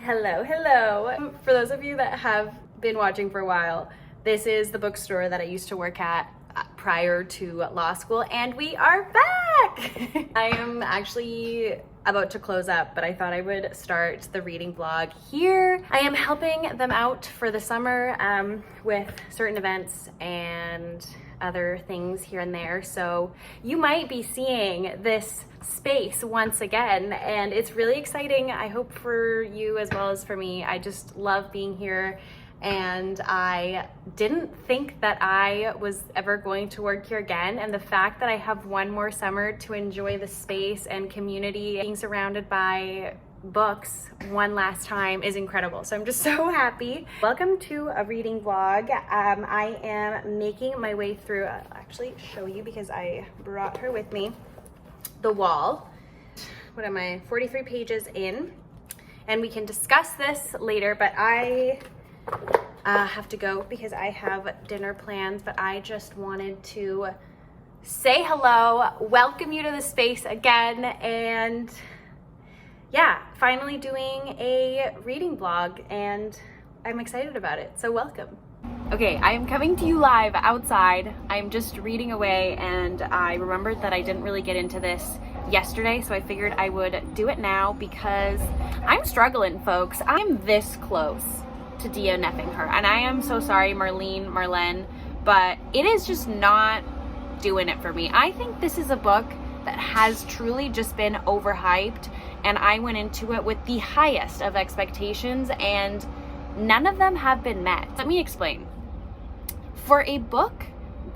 Hello, hello. For those of you that have been watching for a while, this is the bookstore that I used to work at prior to law school, and we are back! I am actually about to close up, but I thought I would start the reading vlog here. I am helping them out for the summer with certain events and other things here and there, so you might be seeing this space once again, and it's really exciting. I hope for you as well as for me. I just love being here, and I didn't think that I was ever going to work here again, and the fact that I have one more summer to enjoy the space and community, being surrounded by books one last time, is incredible. So I'm just so happy. Welcome to a reading vlog. I am making my way through, I'll actually show you because I brought her with me, The Wall. What am I, 43 pages in, and we can discuss this later, but I have to go because I have dinner plans. But I just wanted to say hello, welcome you to the space again, and yeah, finally doing a reading vlog, and I'm excited about it, so welcome. Okay, I am coming to you live outside. I'm just reading away, and I remembered that I didn't really get into this yesterday, so I figured I would do it now because I'm struggling, folks. I'm this close to DNFing her, and I am so sorry, Marlene, but it is just not doing it for me. I think this is a book that has truly just been overhyped, and I went into it with the highest of expectations, and none of them have been met. Let me explain. For a book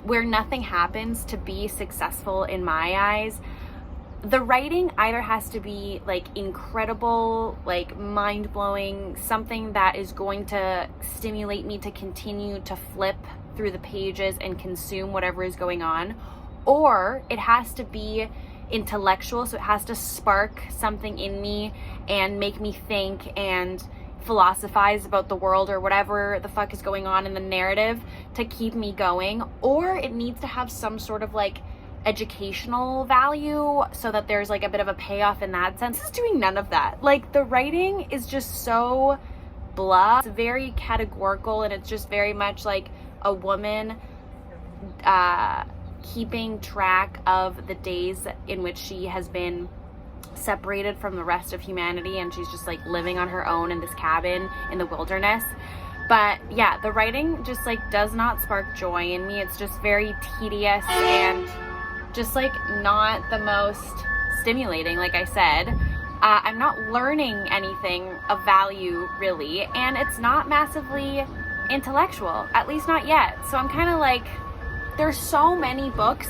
where nothing happens to be successful in my eyes, the writing either has to be like incredible, like mind-blowing, something that is going to stimulate me to continue to flip through the pages and consume whatever is going on, or it has to be intellectual, so it has to spark something in me and make me think and philosophize about the world or whatever the fuck is going on in the narrative to keep me going, or it needs to have some sort of like educational value so that there's like a bit of a payoff in that sense. It's doing none of that. Like, the writing is just so blah. It's very categorical, and it's just very much like a woman keeping track of the days in which she has been separated from the rest of humanity, and she's just like living on her own in this cabin in the wilderness. But yeah, the writing just like does not spark joy in me. It's just very tedious and just like not the most stimulating. Like I said, I'm not learning anything of value really, and it's not massively intellectual, at least not yet. So I'm kind of like, there's so many books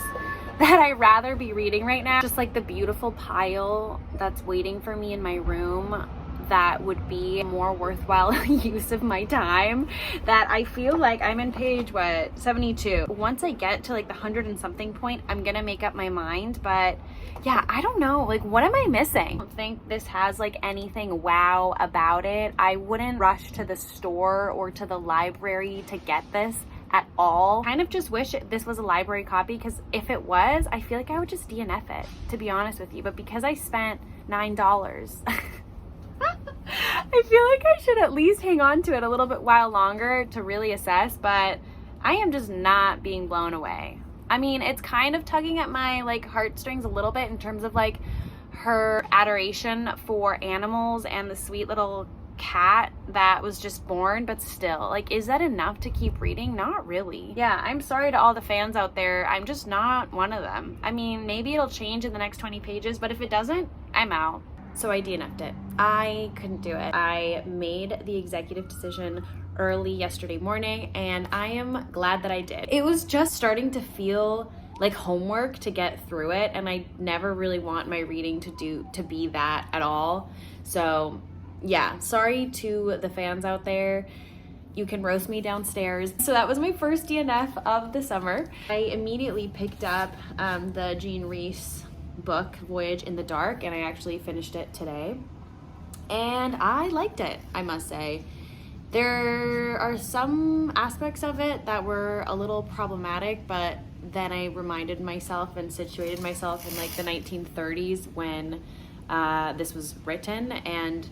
that I'd rather be reading right now. Just like the beautiful pile that's waiting for me in my room that would be more worthwhile use of my time, that I feel like I'm in page, 72. Once I get to like the 100 and something point, I'm gonna make up my mind. But yeah, I don't know, like, what am I missing? I don't think this has like anything wow about it. I wouldn't rush to the store or to the library to get this at all. Kind of just wish this was a library copy, because if it was, I feel like I would just DNF it, to be honest with you. But because I spent $9 I feel like I should at least hang on to it a little bit while longer to really assess, but I am just not being blown away. I mean, it's kind of tugging at my like heartstrings a little bit in terms of like her adoration for animals and the sweet little cat that was just born, but still, like, is that enough to keep reading? Not really. Yeah, I'm sorry to all the fans out there. I'm just not one of them. I mean, maybe it'll change in the next 20 pages, but if it doesn't, I'm out. So I DNF'd it. I couldn't do it. I made the executive decision early yesterday morning, and I am glad that I did. It was just starting to feel like homework to get through it, and I never really want my reading to be that at all. So yeah, sorry to the fans out there. You can roast me downstairs. So that was my first DNF of the summer. I immediately picked up the Jean Rhys book, Voyage in the Dark, and I actually finished it today. And I liked it, I must say. There are some aspects of it that were a little problematic, but then I reminded myself and situated myself in like the 1930s when this was written, and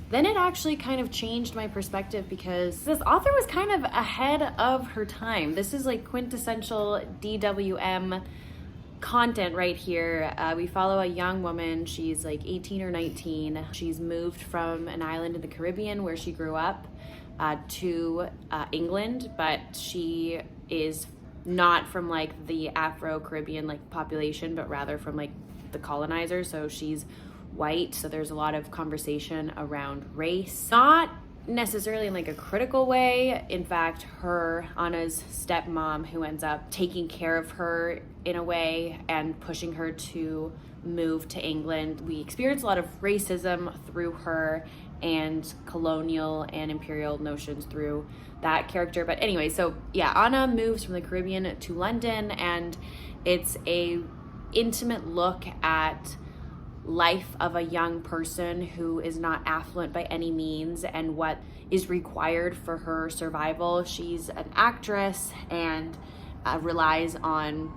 then it actually kind of changed my perspective because this author was kind of ahead of her time. This is like quintessential DWM content right here. We follow a young woman. She's like 18 or 19. She's moved from an island in the Caribbean where she grew up to England, but she is not from like the Afro-Caribbean like population, but rather from like the colonizers. So she's white, so there's a lot of conversation around race, not necessarily in like a critical way. In fact, Anna's stepmom, who ends up taking care of her in a way and pushing her to move to England, we experience a lot of racism through her and colonial and imperial notions through that character. But anyway, so yeah, Anna moves from the Caribbean to London, and it's a intimate look at life of a young person who is not affluent by any means and what is required for her survival. She's an actress and relies on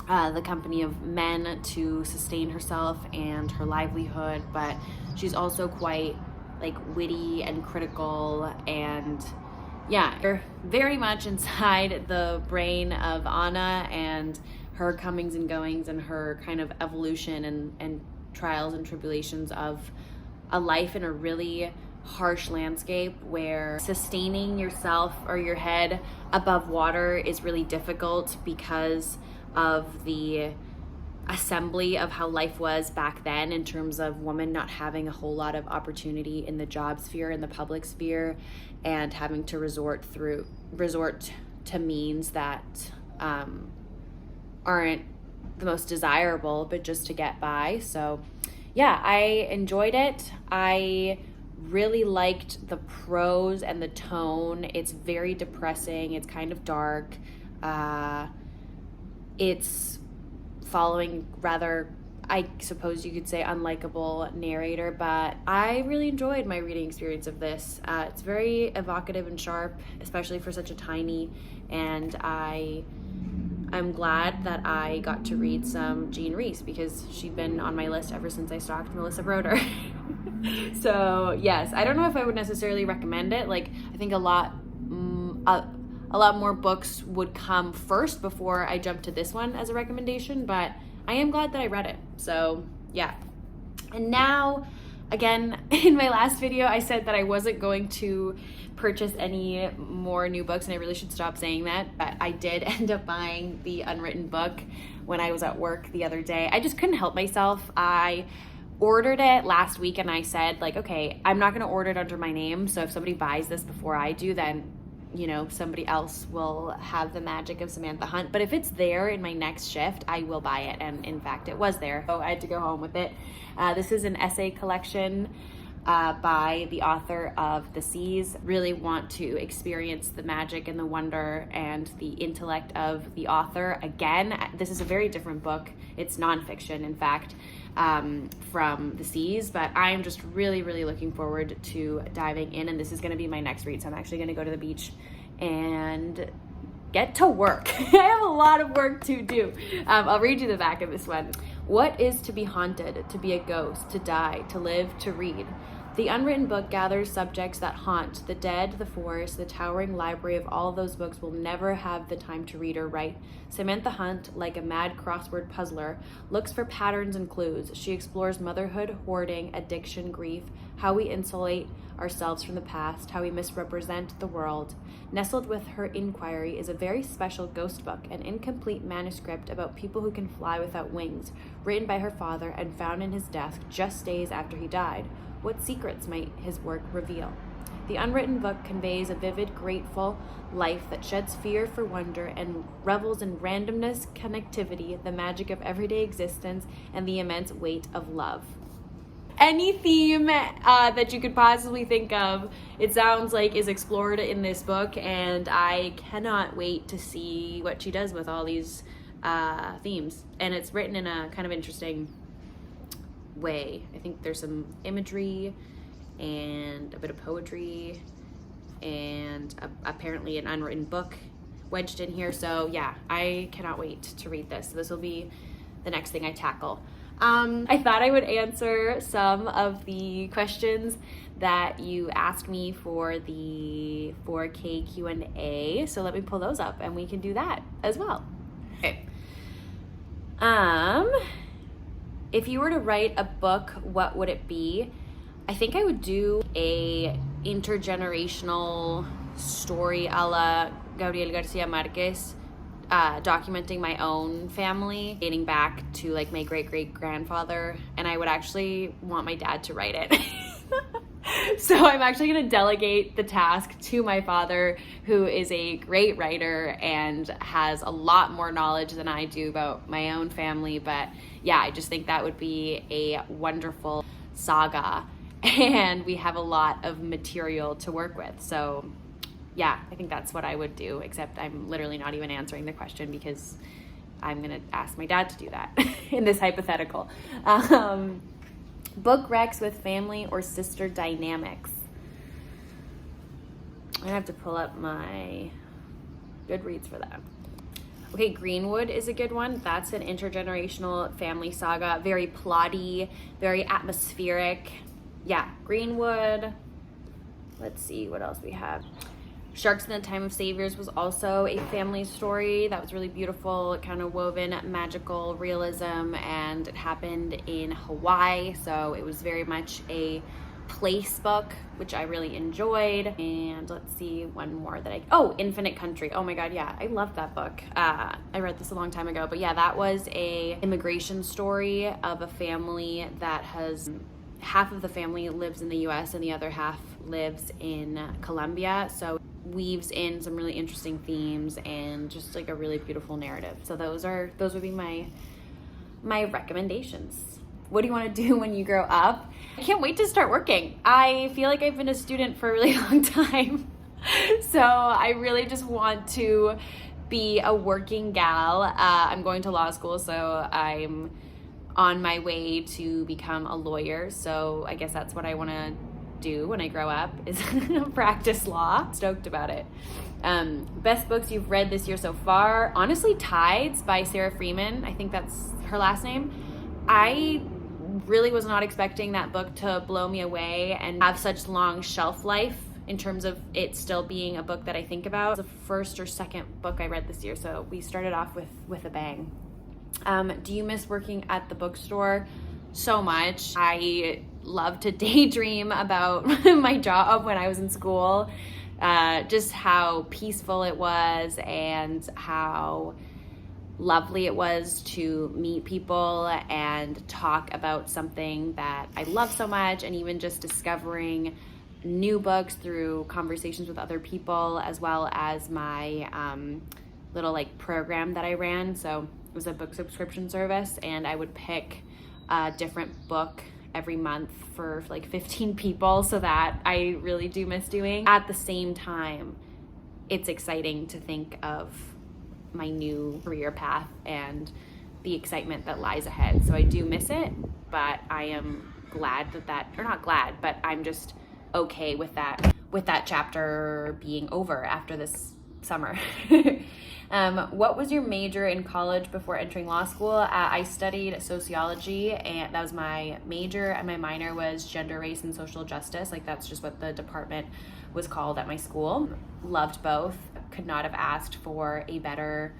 the company of men to sustain herself and her livelihood, but she's also quite like witty and critical, and yeah, you're very much inside the brain of Anna and her comings and goings and her kind of evolution and trials and tribulations of a life in a really harsh landscape where sustaining yourself or your head above water is really difficult because of the assembly of how life was back then in terms of women not having a whole lot of opportunity in the job sphere, in the public sphere, and having to resort to means that aren't the most desirable, but just to get by. So yeah, I enjoyed it. I really liked the prose and the tone. It's very depressing. It's kind of dark. It's following rather, I suppose you could say, unlikable narrator, but I really enjoyed my reading experience of this. It's very evocative and sharp, especially for such a tiny, and I'm glad that I got to read some Jean Rhys because she'd been on my list ever since I stalked Melissa Broder. So yes, I don't know if I would necessarily recommend it. Like, I think a lot more books would come first before I jump to this one as a recommendation, but I am glad that I read it. So yeah. And now, again, in my last video, I said that I wasn't going to purchase any more new books, and I really should stop saying that, but I did end up buying the Unwritten Book when I was at work the other day. I just couldn't help myself. I ordered it last week and I said, like, okay, I'm not going to order it under my name, so if somebody buys this before I do, then you know, somebody else will have the magic of Samantha Hunt. But if it's there in my next shift, I will buy it. And in fact, it was there, so I had to go home with it. This is an essay collection by the author of The Seas. Really want to experience the magic and the wonder and the intellect of the author. Again, this is a very different book. It's nonfiction, in fact, from The Seas, but I am just really, really looking forward to diving in, and this is going to be my next read. So I'm actually going to go to the beach and get to work. I have a lot of work to do. I'll read you the back of this one. What is to be haunted, to be a ghost, to die, to live, to read? The Unwritten Book gathers subjects that haunt the dead, the forest, the towering library of all those books we'll never have the time to read or write. Samantha Hunt, like a mad crossword puzzler, looks for patterns and clues. She explores motherhood, hoarding, addiction, grief, how we insulate ourselves from the past, how we misrepresent the world. Nestled with her inquiry is a very special ghost book, an incomplete manuscript about people who can fly without wings, written by her father and found in his desk just days after he died. What secrets might his work reveal? The Unwritten Book conveys a vivid, grateful life that sheds fear for wonder and revels in randomness, connectivity, the magic of everyday existence, and the immense weight of love. Any theme that you could possibly think of, it sounds like, is explored in this book, and I cannot wait to see what she does with all these themes. And it's written in a kind of interesting way. I think there's some imagery and a bit of poetry and apparently an unwritten book wedged in here. So yeah, I cannot wait to read this. This will be the next thing I tackle. I thought I would answer some of the questions that you asked me for the 4K Q&A. So let me pull those up and we can do that as well. Okay. If you were to write a book, what would it be? I think I would do a intergenerational story a la Gabriel Garcia Marquez, documenting my own family, dating back to like my great-great-grandfather, and I would actually want my dad to write it. So I'm actually going to delegate the task to my father, who is a great writer and has a lot more knowledge than I do about my own family. But yeah, I just think that would be a wonderful saga, and we have a lot of material to work with. So yeah, I think that's what I would do, except I'm literally not even answering the question because I'm going to ask my dad to do that in this hypothetical. Book recs with family or sister dynamics. I have to pull up my Goodreads for that. Okay, Greenwood is a good one. That's an intergenerational family saga. Very plotty, very atmospheric. Yeah, Greenwood. Let's see what else we have. Sharks in the Time of Saviors was also a family story that was really beautiful, kind of woven magical realism, and it happened in Hawaii, so it was very much a place book, which I really enjoyed. And let's see, one more that Infinite Country. Oh my god, yeah, I loved that book. I read this a long time ago, but yeah, that was a immigration story of a family that has half of the family lives in the US and the other half lives in Colombia, so weaves in some really interesting themes and just like a really beautiful narrative. So those would be my recommendations. What do you want to do when you grow up? I can't wait to start working. I feel like I've been a student for a really long time. So I really just want to be a working gal. I'm going to law school, so I'm on my way to become a lawyer. So I guess that's what I want to do when I grow up, is practice law. Stoked about it. Best books you've read this year so far? Honestly, Tides by Sarah Freeman. I think that's her last name. I really was not expecting that book to blow me away and have such long shelf life in terms of it still being a book that I think about. It's the first or second book I read this year, so we started off with a bang. Do you miss working at the bookstore? So much. I love to daydream about my job when I was in school, just how peaceful it was and how lovely it was to meet people and talk about something that I love so much, and even just discovering new books through conversations with other people, as well as my little like program that I ran. So it was a book subscription service, and I would pick a different book every month for like 15 people, so that I really do miss doing. At the same time, it's exciting to think of my new career path and the excitement that lies ahead. So I do miss it, but I am glad but I'm just okay with that chapter being over after this summer. What was your major in college before entering law school? I studied sociology, and that was my major, and my minor was gender, race, and social justice. Like, that's just what the department was called at my school. Loved both. Could not have asked for a better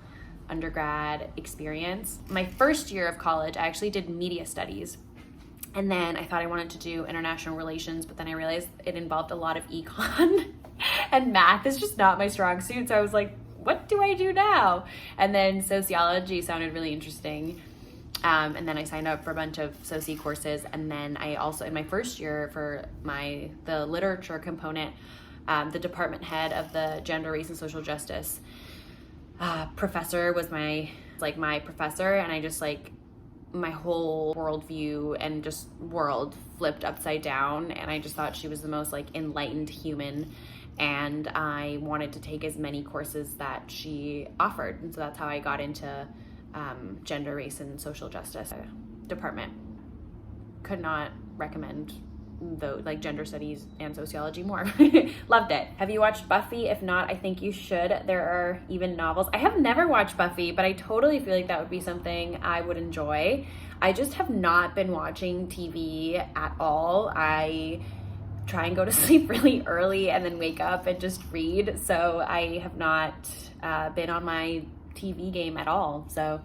undergrad experience. My first year of college, I actually did media studies. And then I thought I wanted to do international relations, but then I realized it involved a lot of econ and math is just not my strong suit. So I was like, what do I do now? And then sociology sounded really interesting. And then I signed up for a bunch of soci courses. And then I also, in my first year for the literature component, the department head of the gender, race, and social justice professor was my professor. And I just my whole worldview and just world flipped upside down. And I just thought she was the most enlightened human. And I wanted to take as many courses that she offered. And so that's how I got into gender, race, and social justice department. Could not recommend though, like gender studies and sociology more. Loved it. Have you watched Buffy? If not, I think you should. There are even novels. I have never watched Buffy, but I totally feel like that would be something I would enjoy. I just have not been watching TV at all. I try and go to sleep really early and then wake up and just read. So I have not been on my TV game at all. So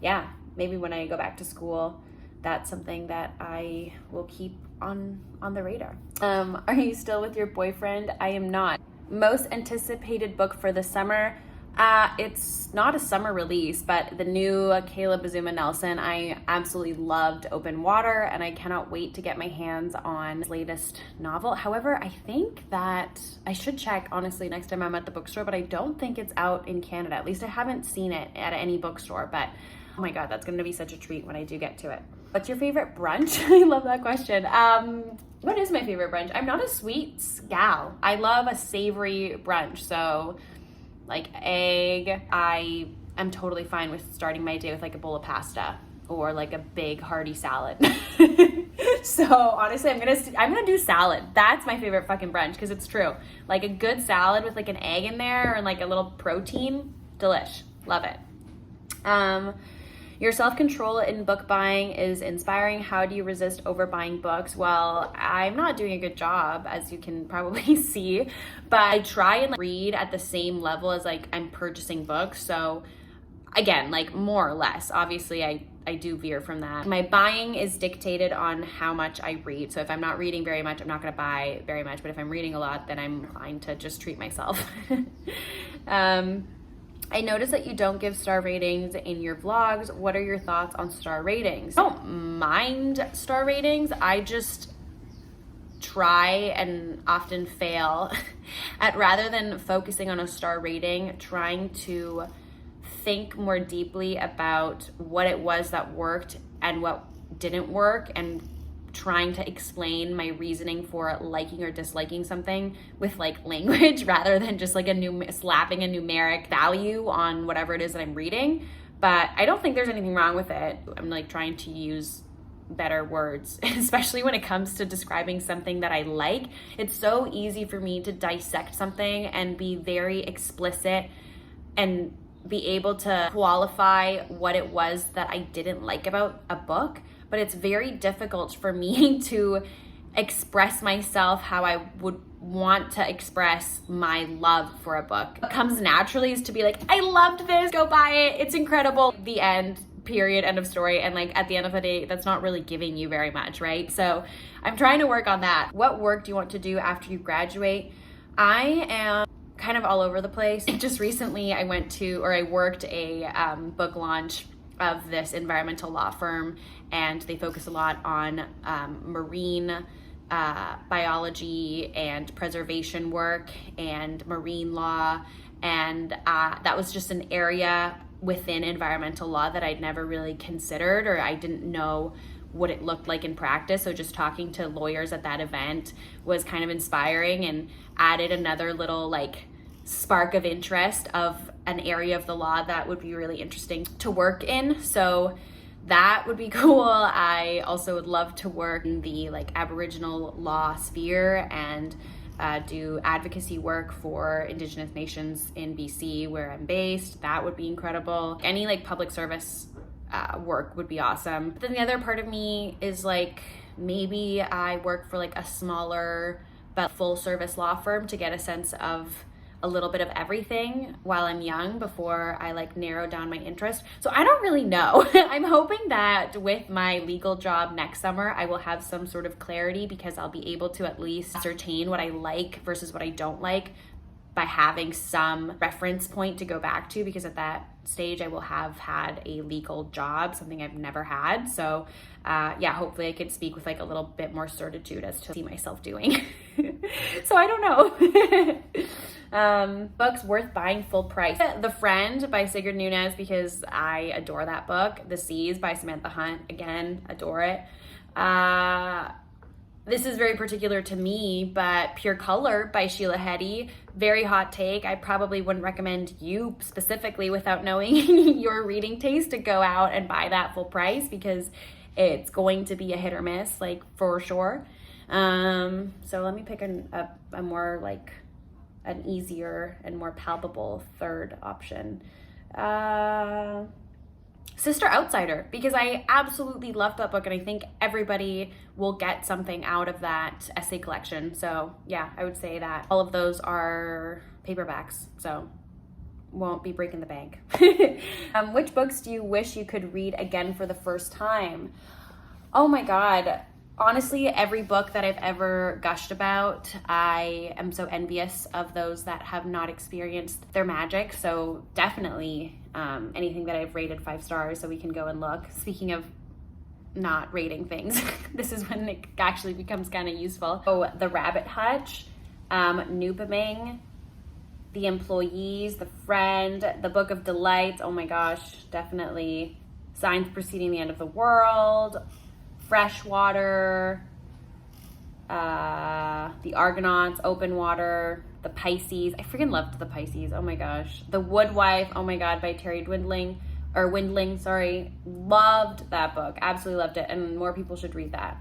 yeah, maybe when I go back to school, that's something that I will keep on the radar. Are you still with your boyfriend? I am not. Most anticipated book for the summer. It's not a summer release, but the new Caleb Azuma Nelson. I absolutely loved Open Water, and I cannot wait to get my hands on his latest novel. However, I think that I should check, honestly, next time I'm at the bookstore, but I don't think it's out in Canada. At least I haven't seen it at any bookstore, but oh my God, that's gonna be such a treat when I do get to it. What's your favorite brunch? I love that question. What is my favorite brunch? I'm not a sweets gal. I love a savory brunch. So like egg, I am totally fine with starting my day with like a bowl of pasta or like a big hearty salad. So honestly, I'm gonna do salad. That's my favorite fucking brunch because it's true. Like a good salad with like an egg in there and like a little protein, delish. Love it. Your self-control in book buying is inspiring. How do you resist overbuying books? Well, I'm not doing a good job, as you can probably see, but I try and read at the same level as like I'm purchasing books. So again, like more or less, obviously I do veer from that. My buying is dictated on how much I read. So if I'm not reading very much, I'm not gonna buy very much. But if I'm reading a lot, then I'm inclined to just treat myself. I noticed that you don't give star ratings in your vlogs. What are your thoughts on star ratings? I don't mind star ratings. I just try and often fail at, rather than focusing on a star rating, trying to think more deeply about what it was that worked and what didn't work, and trying to explain my reasoning for liking or disliking something with like language rather than just like slapping a numeric value on whatever it is that I'm reading. But I don't think there's anything wrong with it. I'm like trying to use better words, especially when it comes to describing something that I like. It's so easy for me to dissect something and be very explicit and be able to qualify what it was that I didn't like about a book. But it's very difficult for me to express myself how I would want to express my love for a book. What comes naturally is to be like, I loved this, go buy it, it's incredible. The end, period, end of story. And like at the end of the day, that's not really giving you very much, right? So I'm trying to work on that. What work do you want to do after you graduate? I am kind of all over the place. Just recently I worked a book launch of this environmental law firm, and they focus a lot on marine biology and preservation work and marine law, and that was just an area within environmental law that I'd never really considered, or I didn't know what it looked like in practice. So just talking to lawyers at that event was kind of inspiring and added another little like spark of interest of an area of the law that would be really interesting to work in. So that would be cool. I also would love to work in the like Aboriginal law sphere and do advocacy work for Indigenous nations in BC where I'm based. That would be incredible. Any like public service work would be awesome. But then the other part of me is like, maybe I work for like a smaller but full service law firm to get a sense of a little bit of everything while I'm young before I like narrow down my interest. So I don't really know. I'm hoping that with my legal job next summer, I will have some sort of clarity, because I'll be able to at least ascertain what I like versus what I don't like by having some reference point to go back to, because at that stage I will have had a legal job, something I've never had. So yeah, hopefully I could speak with like a little bit more certitude as to see myself doing. So I don't know. Books worth buying full price. The Friend by Sigrid Nunez, because I adore that book. The Seas by Samantha Hunt, again, adore it. This is very particular to me, but Pure Color by Sheila Heti, very hot take. I probably wouldn't recommend you specifically, without knowing your reading taste, to go out and buy that full price, because it's going to be a hit or miss, like for sure. So let me pick a more like an easier and more palpable third option. Sister Outsider, because I absolutely loved that book and I think everybody will get something out of that essay collection. So yeah, I would say that all of those are paperbacks, so won't be breaking the bank. Which books do you wish you could read again for the first time? Oh my God. Honestly, every book that I've ever gushed about, I am so envious of those that have not experienced their magic. So definitely anything that I've rated 5 stars, so we can go and look. Speaking of not rating things, this is when it actually becomes kind of useful. Oh, The Rabbit Hutch, Newbeming, The Employees, The Friend, The Book of Delights. Oh my gosh, definitely. Signs Preceding the End of the World, Freshwater, The Argonauts, Open Water, The Pisces. I freaking loved The Pisces. Oh my gosh. The Woodwife. Oh my God, by Terry Windling. Sorry, loved that book. Absolutely loved it, and more people should read that.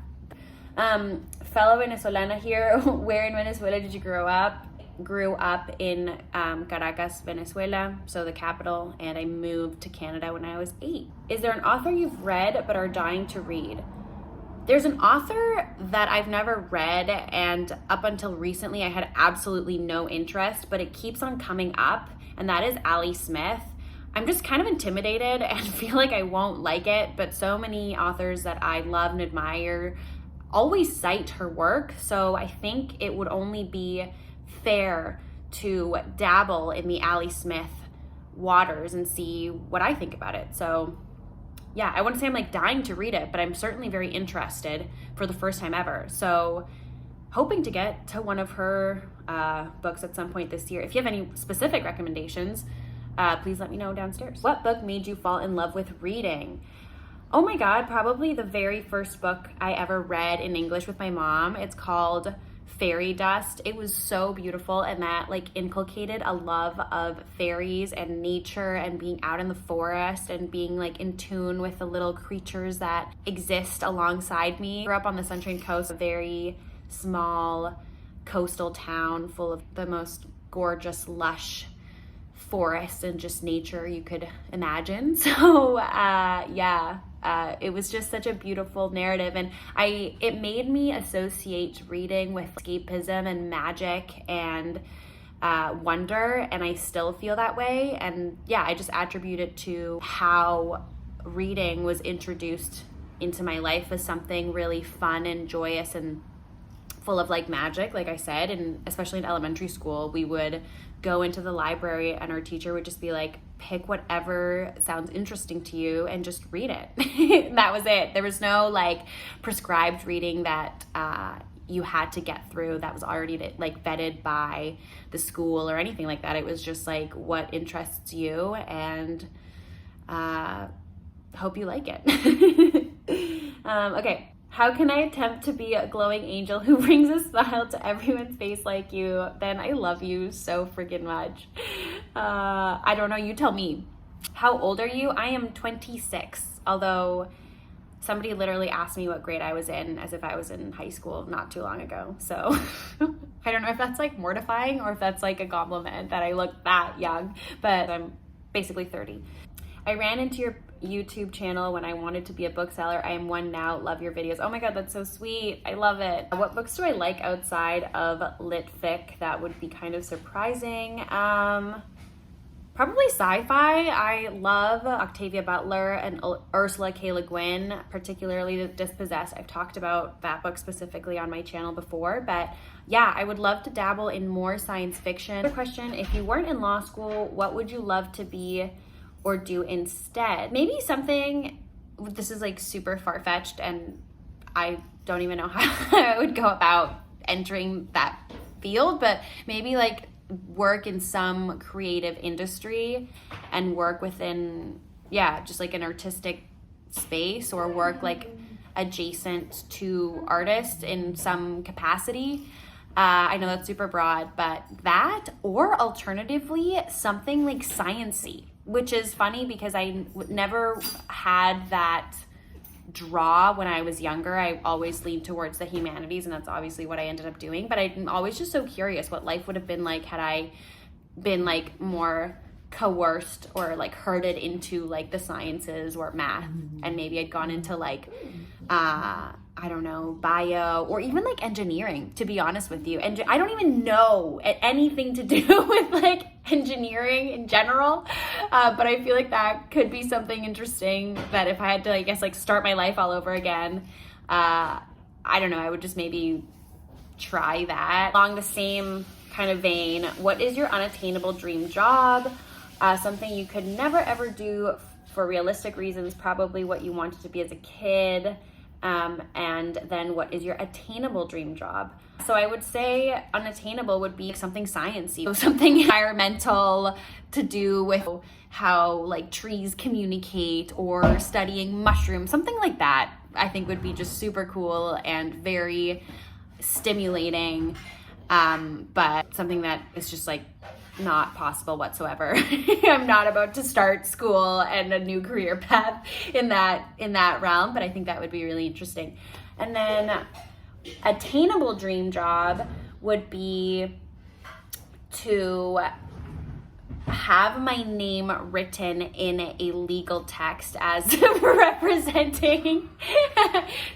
Fellow Venezolana here. Where in Venezuela did you grow up? Grew up in Caracas, Venezuela, so the capital, and I moved to Canada when I was 8. Is there an author you've read but are dying to read? There's an author that I've never read, and up until recently I had absolutely no interest, but it keeps on coming up, and that is Ali Smith. I'm just kind of intimidated and feel like I won't like it, but so many authors that I love and admire always cite her work, so I think it would only be fair to dabble in the Ali Smith waters and see what I think about it. So yeah, I wouldn't say I'm like dying to read it, but I'm certainly very interested for the first time ever. So hoping to get to one of her books at some point this year. If you have any specific recommendations, please let me know downstairs. What book made you fall in love with reading? Oh my God, probably the very first book I ever read in English with my mom. It's called Fairy Dust. It was so beautiful, and that like inculcated a love of fairies and nature and being out in the forest and being like in tune with the little creatures that exist alongside me. I grew up on the Sunshine Coast, a very small coastal town full of the most gorgeous, lush forest and just nature you could imagine. So it was just such a beautiful narrative, and it made me associate reading with escapism and magic and wonder, and I still feel that way. And yeah, I just attribute it to how reading was introduced into my life as something really fun and joyous and full of like magic, like I said. And especially in elementary school, we would go into the library and our teacher would just be like, pick whatever sounds interesting to you and just read it. That was it. There was no like prescribed reading that you had to get through that was already like vetted by the school or anything like that. It was just like what interests you, and hope you like it. Okay. How can I attempt to be a glowing angel who brings a smile to everyone's face like you? Then I love you so freaking much. I don't know, you tell me. How old are you? I am 26, although somebody literally asked me what grade I was in as if I was in high school not too long ago. So I don't know if that's like mortifying or if that's like a compliment that I look that young, but I'm basically 30. I ran into your YouTube channel when I wanted to be a bookseller. I am one now. Love your videos. Oh my God, that's so sweet. I love it. What books do I like outside of lit fic? That would be kind of surprising. Probably sci-fi. I love Octavia Butler and Ursula K. Le Guin, particularly The Dispossessed. I've talked about that book specifically on my channel before, but yeah, I would love to dabble in more science fiction. Another question, if you weren't in law school, what would you love to be or do instead? Maybe something, this is like super far-fetched and I don't even know how I would go about entering that field, but maybe like work in some creative industry and work within, just like an artistic space, or work like adjacent to artists in some capacity. I know that's super broad, but that, or alternatively, something like science-y, which is funny because I never had that draw when I was younger. I always leaned towards the humanities, and that's obviously what I ended up doing. But I'm always just so curious what life would have been like had I been like more coerced or like herded into like the sciences or math, and maybe I'd gone into like I don't know, bio or even like engineering, to be honest with you. And I don't even know anything to do with like engineering in general, but I feel like that could be something interesting that if I had to, I guess, like start my life all over again, I don't know, I would just maybe try that. Along the same kind of vein, what is your unattainable dream job? Something you could never ever do for realistic reasons, probably what you wanted to be as a kid. And then what is your attainable dream job? So I would say unattainable would be something sciencey, so something environmental to do with how like trees communicate or studying mushrooms, something like that. I think would be just super cool and very stimulating, but something that is just like not possible whatsoever. I'm not about to start school and a new career path in that realm, but I think that would be really interesting. And then attainable dream job would be to have my name written in a legal text as representing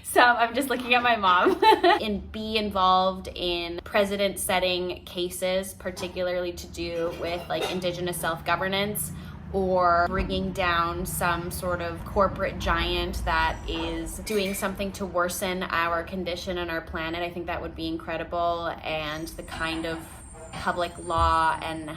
some, I'm just looking at my mom, and be involved in precedent setting cases, particularly to do with like Indigenous self-governance or bringing down some sort of corporate giant that is doing something to worsen our condition and our planet. I think that would be incredible, and the kind of public law and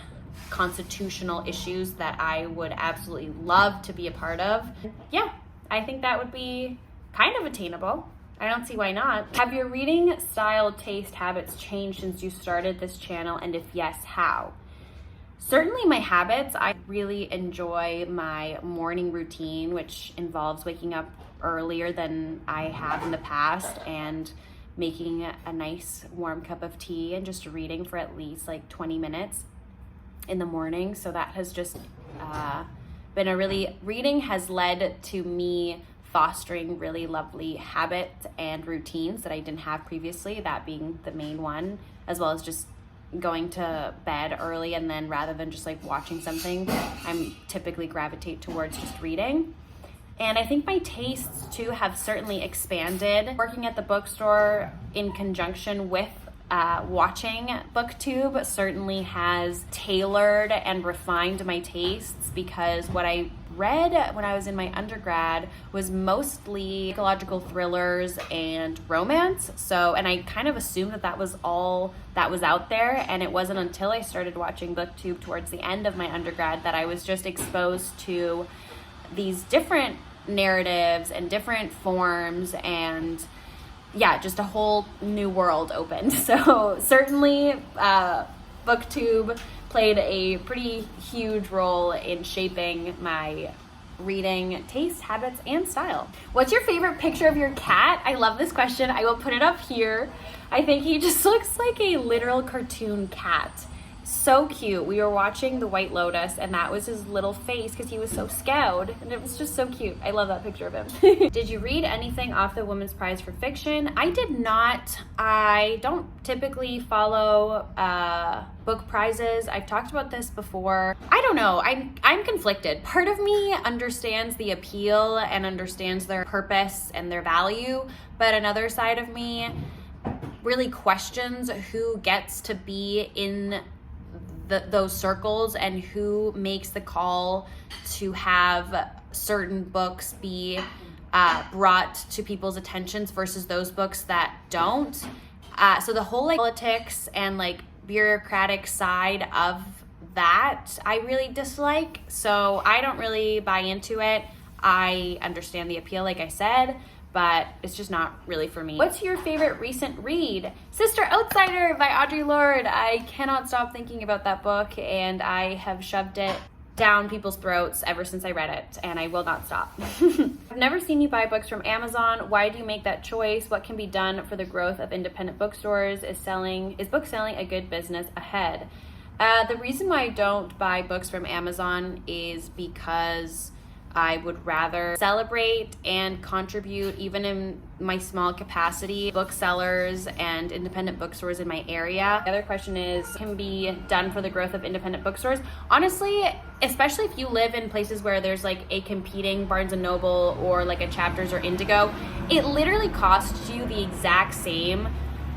constitutional issues that I would absolutely love to be a part of. Yeah, I think that would be kind of attainable. I don't see why not. Have your reading style, taste, habits changed since you started this channel? And if yes, how? Certainly my habits. I really enjoy my morning routine, which involves waking up earlier than I have in the past and making a nice warm cup of tea and just reading for at least like 20 minutes in the morning. So that has just been a really, reading has led to me fostering really lovely habits and routines that I didn't have previously, that being the main one, as well as just going to bed early, and then rather than just like watching something, I'm typically gravitate towards just reading. And I think my tastes too have certainly expanded. Working at the bookstore in conjunction with watching BookTube certainly has tailored and refined my tastes, because what I read when I was in my undergrad was mostly psychological thrillers and romance. So, and I kind of assumed that that was all that was out there, and it wasn't until I started watching BookTube towards the end of my undergrad that I was just exposed to these different narratives and different forms, and yeah, just a whole new world opened. So certainly BookTube played a pretty huge role in shaping my reading taste, habits, and style. What's your favorite picture of your cat? I love this question. I will put it up here. I think he just looks like a literal cartoon cat. So cute. We were watching The White Lotus, and that was his little face because he was so scowled, and it was just so cute. I love that picture of him. Did you read anything off the Women's Prize for Fiction? I did not. I don't typically follow book prizes. I've talked about this before. I don't know. I'm conflicted. Part of me understands the appeal and understands their purpose and their value, but another side of me really questions who gets to be in those circles and who makes the call to have certain books be brought to people's attentions versus those books that don't. So the whole like politics and like bureaucratic side of that I really dislike. So I don't really buy into it. I understand the appeal, like I said, but it's just not really for me. What's your favorite recent read? Sister Outsider by Audre Lorde. I cannot stop thinking about that book, and I have shoved it down people's throats ever since I read it, and I will not stop. I've never seen you buy books from Amazon. Why do you make that choice? What can be done for the growth of independent bookstores? Is book selling a good business ahead? The reason why I don't buy books from Amazon is because I would rather celebrate and contribute, even in my small capacity, booksellers and independent bookstores in my area. The other question is, can be done for the growth of independent bookstores? Honestly, especially if you live in places where there's like a competing Barnes & Noble or like a Chapters or Indigo, it literally costs you the exact same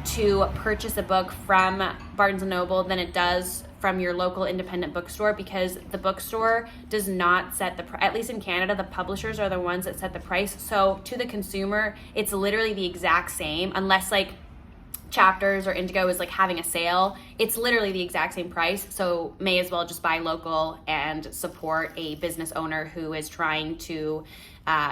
to purchase a book from Barnes & Noble than it does from your local independent bookstore, because the bookstore does not set the price. At least in Canada, the publishers are the ones that set the price. So to the consumer, it's literally the exact same, unless like Chapters or Indigo is like having a sale. It's literally the exact same price. So may as well just buy local and support a business owner who is trying to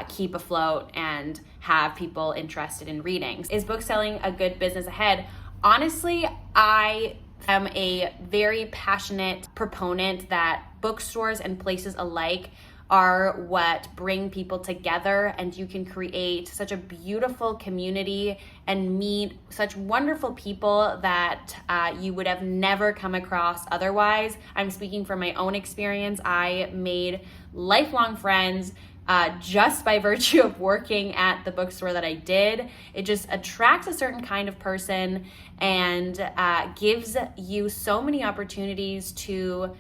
keep afloat and have people interested in reading. Is book selling a good business ahead? Honestly, I am a very passionate proponent that bookstores and places alike are what bring people together, and you can create such a beautiful community and meet such wonderful people that you would have never come across otherwise. I'm speaking from my own experience. I made lifelong friends just by virtue of working at the bookstore that I did. It just attracts a certain kind of person and gives you so many opportunities to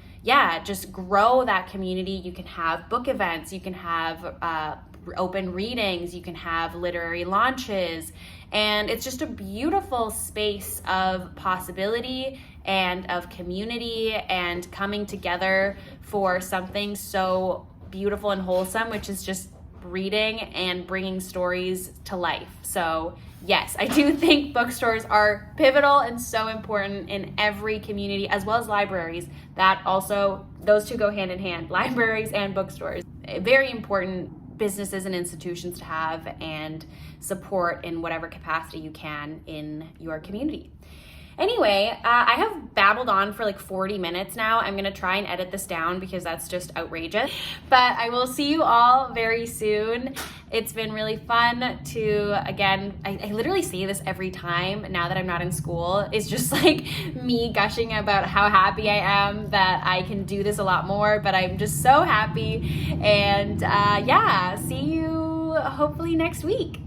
just grow that community. You can have book events, you can have open readings, you can have literary launches, and it's just a beautiful space of possibility and of community and coming together for something so beautiful and wholesome, which is just reading and bringing stories to life. So yes, I do think bookstores are pivotal and so important in every community, as well as libraries. Those two go hand in hand, libraries and bookstores. Very important businesses and institutions to have and support in whatever capacity you can in your community. Anyway, I have babbled on for like 40 minutes now. I'm gonna try and edit this down because that's just outrageous. But I will see you all very soon. It's been really fun to, again, I literally say this every time now that I'm not in school. It's just like me gushing about how happy I am that I can do this a lot more, but I'm just so happy. And see you hopefully next week.